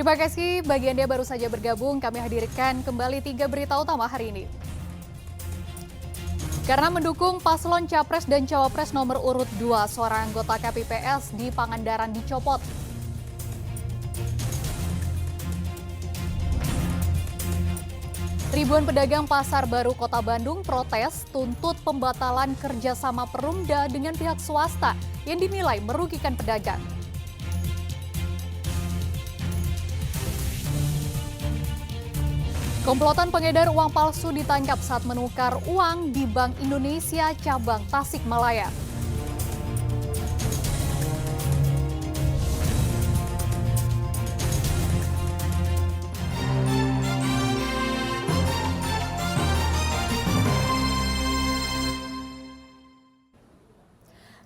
Terima kasih bagi Anda baru saja bergabung, kami hadirkan kembali 3 berita utama hari ini. Karena mendukung paslon Capres dan Cawapres nomor urut 2, seorang anggota KPPS di Pangandaran dicopot. Ribuan pedagang Pasar Baru Kota Bandung protes tuntut pembatalan kerjasama Perumda dengan pihak swasta yang dinilai merugikan pedagang. Komplotan pengedar uang palsu ditangkap saat menukar uang di Bank Indonesia cabang Tasikmalaya.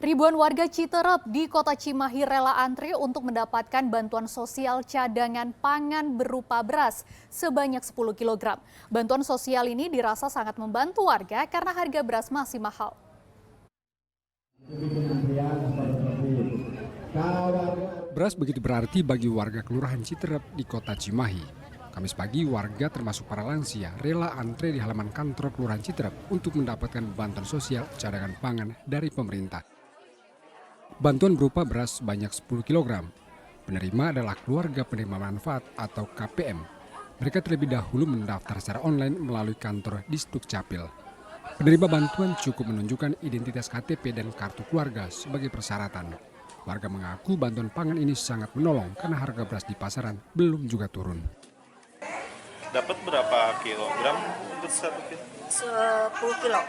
Ribuan warga Citerep di Kota Cimahi rela antri untuk mendapatkan bantuan sosial cadangan pangan berupa beras sebanyak 10 kg. Bantuan sosial ini dirasa sangat membantu warga karena harga beras masih mahal. Beras begitu berarti bagi warga Kelurahan Citerep di Kota Cimahi. Kamis pagi, warga termasuk para lansia rela antre di halaman kantor Kelurahan Citerep untuk mendapatkan bantuan sosial cadangan pangan dari pemerintah. Bantuan berupa beras sebanyak 10 kg. Penerima adalah keluarga penerima manfaat atau KPM. Mereka terlebih dahulu mendaftar secara online melalui kantor di Sdukcapil. Penerima bantuan cukup menunjukkan identitas KTP dan kartu keluarga sebagai persyaratan. Warga mengaku bantuan pangan ini sangat menolong karena harga beras di pasaran belum juga turun. Dapat berapa kilogram untuk 1 kilo? 10 kilo.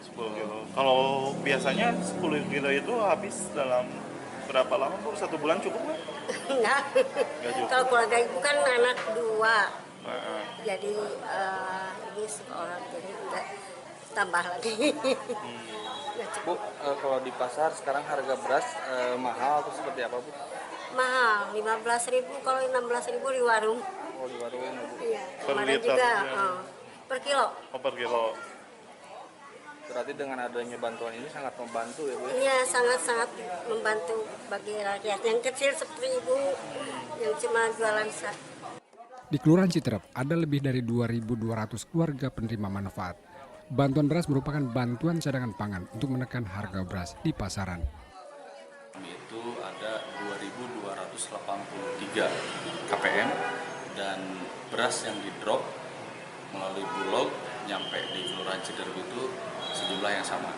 10 kilo. Kalau biasanya 10 kilo itu habis dalam berapa lama, Bu? 1 bulan cukup nggak? Enggak. Kalau keluarga ibu kan anak 2. Jadi ini seorang, jadi enggak tambah lagi. Bu, kalau di pasar sekarang harga beras mahal atau seperti apa, Bu? Mahal, 15.000 kalau 16.000 di warung. Oh, di warung, Bu. Iya. Per Kemarin liter, juga ya. per kilo. Oh, per kilo. Berarti dengan adanya bantuan ini sangat membantu ya, Bu? Iya, sangat-sangat membantu bagi rakyat yang kecil seperti ibu yang cuma jualan Di Kelurahan Citerep ada lebih dari 2.200 keluarga penerima manfaat. Bantuan beras merupakan bantuan cadangan pangan untuk menekan harga beras di pasaran. Itu ada 2.283 KPM dan beras yang di-drop melalui Bulog nyampe di Kelurahan Citerep itu sejumlah yang sama.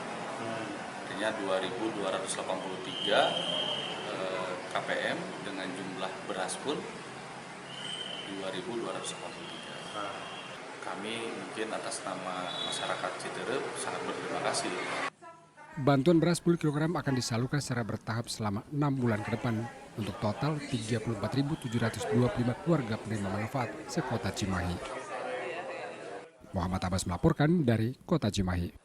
Artinya 2.283 KPM dengan jumlah beras pun 2.283. Kami mungkin atas nama masyarakat Citerep sangat berterima kasih. Bantuan beras 10 kg akan disalurkan secara bertahap selama 6 bulan ke depan untuk total 34.725 keluarga penerima manfaat sekota Cimahi. Muhammad Abbas melaporkan dari Kota Cimahi.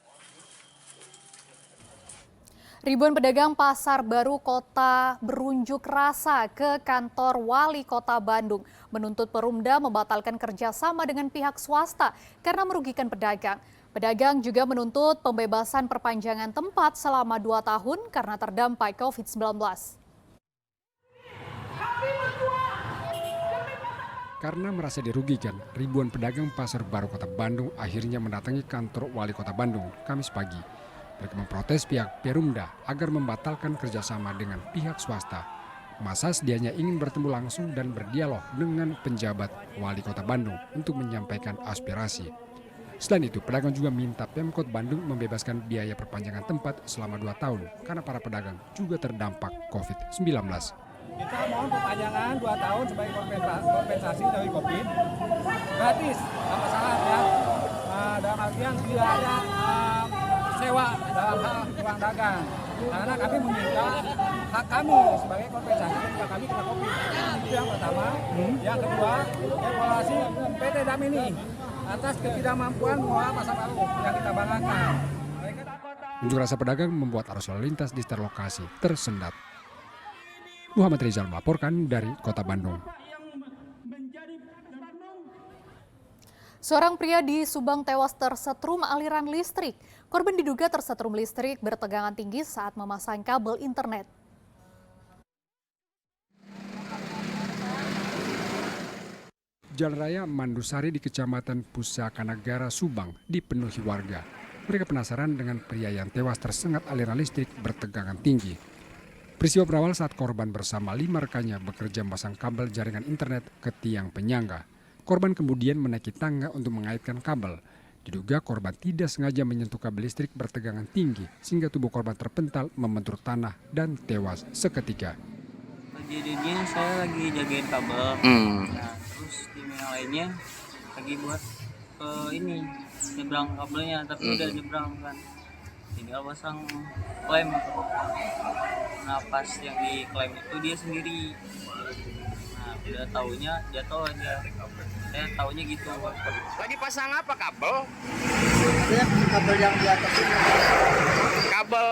Ribuan pedagang Pasar Baru Kota berunjuk rasa ke kantor Wali Kota Bandung menuntut Perumda membatalkan kerjasama dengan pihak swasta karena merugikan pedagang. Pedagang juga menuntut pembebasan perpanjangan tempat selama 2 tahun karena terdampak COVID-19. Karena merasa dirugikan, ribuan pedagang Pasar Baru Kota Bandung akhirnya mendatangi kantor Wali Kota Bandung Kamis pagi. Mereka memprotes pihak Perumda agar membatalkan kerjasama dengan pihak swasta. Masa sedianya ingin bertemu langsung dan berdialog dengan penjabat Wali Kota Bandung untuk menyampaikan aspirasi. Selain itu, pedagang juga minta Pemkot Bandung membebaskan biaya perpanjangan tempat selama 2 tahun karena para pedagang juga terdampak COVID-19. Kita mohon perpanjangan 2 tahun sebagai kompensasi dari COVID. Gratis, tanpa syarat ya. Dalam artian tidak ada sewa dalam hal ruang dagang. Karena kami meminta hak kami sebagai kompensasi ketika kami kena COVID. Itu yang pertama. Yang kedua, evaluasi PT Damini atas ketidakmampuan mengelola pasar baru yang kita banggakan. Unjuk rasa pedagang membuat arus lalu lintas di sekitar lokasi tersendat. Muhammad Rizal melaporkan dari Kota Bandung. Seorang pria di Subang tewas tersetrum aliran listrik. Korban diduga tersetrum listrik bertegangan tinggi saat memasang kabel internet. Jalan Raya Mandusari di Kecamatan Pusakanagara, Subang dipenuhi warga. Mereka penasaran dengan pria yang tewas tersengat aliran listrik bertegangan tinggi. Peristiwa berawal saat korban bersama 5 rekannya bekerja memasang kabel jaringan internet ke tiang penyangga. Korban kemudian menaiki tangga untuk mengaitkan kabel. Diduga korban tidak sengaja menyentuh kabel listrik bertegangan tinggi sehingga tubuh korban terpental membentur tanah dan tewas seketika. Kejadiannya saya lagi jagain kabel. Nah, terus tim yang lainnya lagi buat ini nyebrang kabelnya, tapi udah nyebrang kan. Tinggal pasang klem. Nah, pas yang di klem itu dia sendiri. Nah, udah taunya jatuh aja. Saya taunya gitu. Lagi pasang apa kabel? Kabel yang di atas ini. Kabel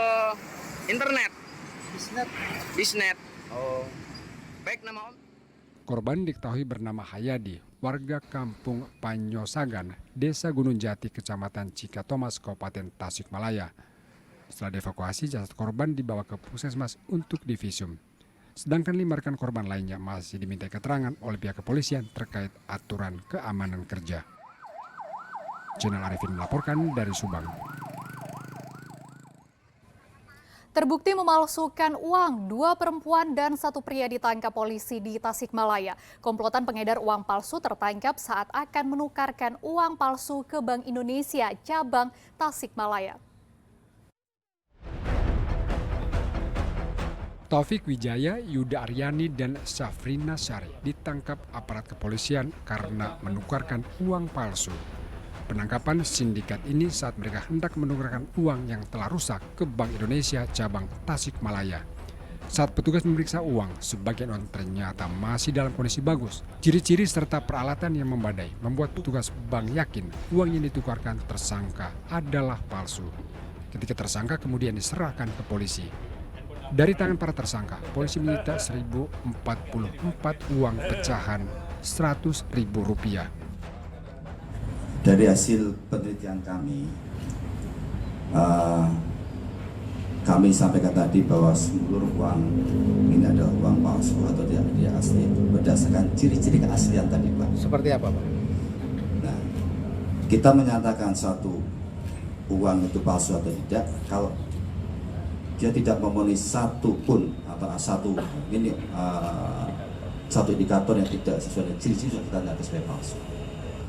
internet. Bisnet. Oh. Baik, nama Om. Korban diketahui bernama Hayadi, warga kampung Panyosagan, Desa Gunung Jati, Kecamatan Cikatomas, Kabupaten Tasikmalaya. Setelah dievakuasi, jasad korban dibawa ke puskesmas untuk divisum. Sedangkan 5 rekan korban lainnya masih diminta keterangan oleh pihak kepolisian terkait aturan keamanan kerja. Channel Arifin melaporkan dari Subang. Terbukti memalsukan uang, 2 perempuan dan 1 pria ditangkap polisi di Tasikmalaya. Komplotan pengedar uang palsu tertangkap saat akan menukarkan uang palsu ke Bank Indonesia cabang Tasikmalaya. Taufik Wijaya, Yuda Aryani, dan Syafrina Syari ditangkap aparat kepolisian karena menukarkan uang palsu. Penangkapan sindikat ini saat mereka hendak menukarkan uang yang telah rusak ke Bank Indonesia cabang Tasikmalaya. Saat petugas memeriksa uang, sebagian uang ternyata masih dalam kondisi bagus. Ciri-ciri serta peralatan yang memadai membuat petugas bank yakin uang yang ditukarkan tersangka adalah palsu. Ketika tersangka kemudian diserahkan ke polisi. Dari tangan para tersangka, polisi menyita 1.044 uang pecahan Rp100.000. Dari hasil penelitian kami sampaikan tadi bahwa seluruh uang ini adalah uang palsu atau tidak asli berdasarkan ciri-ciri keaslian tadi, Pak. Seperti apa, Pak? Nah, kita menyatakan satu uang itu palsu atau tidak kalau dia tidak memenuhi satu pun atau satu indikator yang tidak sesuai dengan ciri-ciri kita nyatakan sebagai palsu.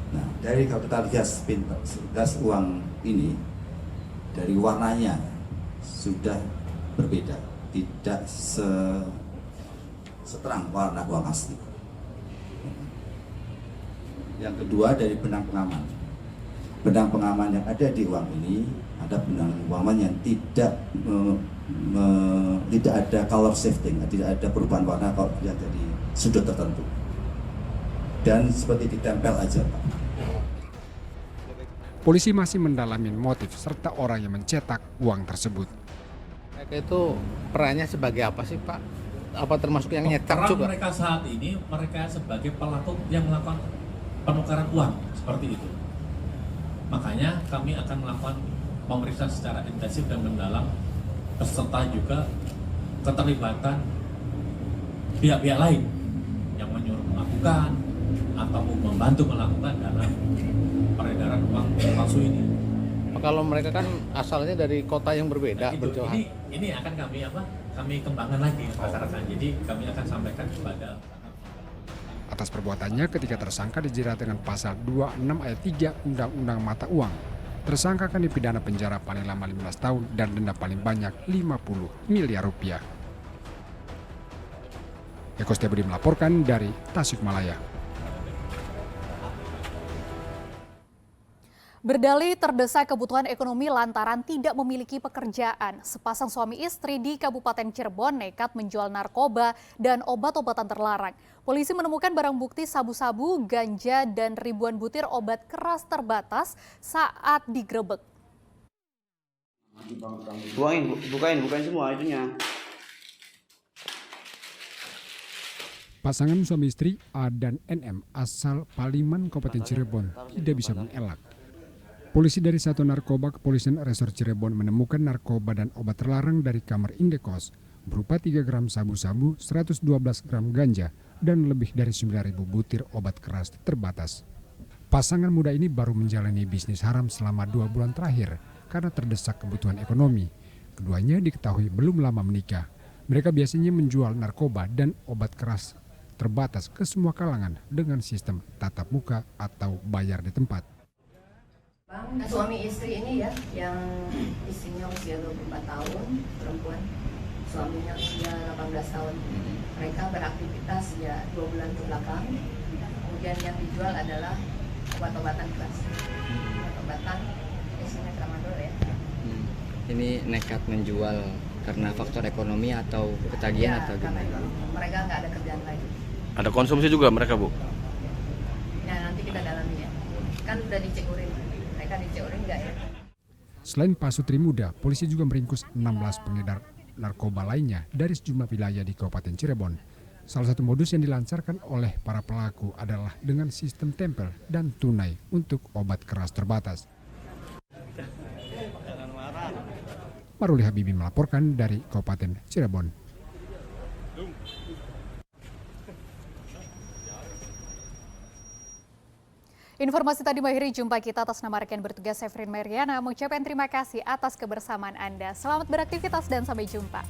Nah, dari kalau kita lihat sepintas uang ini, dari warnanya sudah berbeda, tidak seterang warna uang asli. Yang kedua dari benang pengaman. Benang pengaman yang ada di uang ini ada benang pengaman yang tidak ada color shifting, tidak ada perubahan warna kalau dilihat dari sudut tertentu. Dan seperti ditempel aja, Pak. Polisi masih mendalami motif serta orang yang mencetak uang tersebut. Mereka itu perannya sebagai apa sih, Pak? Apa termasuk yang nyetak juga? Mereka saat ini mereka sebagai pelaku yang melakukan penukaran uang seperti itu. Makanya kami akan melakukan pemeriksaan secara intensif dan mendalam beserta juga keterlibatan pihak-pihak lain yang menyuruh melakukan atau membantu melakukan dalam peredaran uang palsu ini. Kalau mereka kan asalnya dari kota yang berbeda, Nah, ini akan kami kembangkan lagi masyarakat. Jadi kami akan sampaikan kepada. Atas perbuatannya ketika tersangka dijerat dengan pasal 26 ayat 3 Undang-Undang Mata Uang. Tersangka akan dipidana penjara paling lama 15 tahun dan denda paling banyak Rp50 miliar. Eko Setiabudi melaporkan dari Tasikmalaya. Berdalih terdesak kebutuhan ekonomi lantaran tidak memiliki pekerjaan, sepasang suami istri di Kabupaten Cirebon nekat menjual narkoba dan obat-obatan terlarang. Polisi menemukan barang bukti sabu-sabu, ganja, dan ribuan butir obat keras terbatas saat digerebek. Bukain semua itunya. Pasangan suami istri A dan NM asal Paliman, Kabupaten Cirebon tidak bisa mengelak. Polisi dari Satuan Narkoba Kepolisian Resor Cirebon menemukan narkoba dan obat terlarang dari kamar indekos berupa 3 gram sabu-sabu, 112 gram ganja, dan lebih dari 9.000 butir obat keras terbatas. Pasangan muda ini baru menjalani bisnis haram selama 2 bulan terakhir karena terdesak kebutuhan ekonomi. Keduanya diketahui belum lama menikah. Mereka biasanya menjual narkoba dan obat keras terbatas ke semua kalangan dengan sistem tatap muka atau bayar di tempat. Suami istri ini ya, yang istrinya usia 24 tahun, perempuan, suaminya usia 18 tahun. Mereka beraktivitas ya 2 bulan ke belakang. Kemudian yang dijual adalah obat-obatan keras. Obat-obatan isinya tramadol ya. Ini nekat menjual karena faktor ekonomi atau ketagihan atau gimana? Mereka nggak ada kerjaan lain. Ada konsumsi juga mereka, Bu? Ya nanti kita dalami ya. Kan udah dicek urin. Mereka dicek urin nggak ya? Selain Pak Sutri Muda, polisi juga meringkus 16 pengedar narkoba lainnya dari sejumlah wilayah di Kabupaten Cirebon. Salah satu modus yang dilancarkan oleh para pelaku adalah dengan sistem tempel dan tunai untuk obat keras terbatas. Maruli Habibi melaporkan dari Kabupaten Cirebon. Informasi tadi mengakhiri jumpa kita. Atas nama rekan bertugas Sefrin Meriana mengucapkan terima kasih atas kebersamaan Anda. Selamat beraktivitas dan sampai jumpa.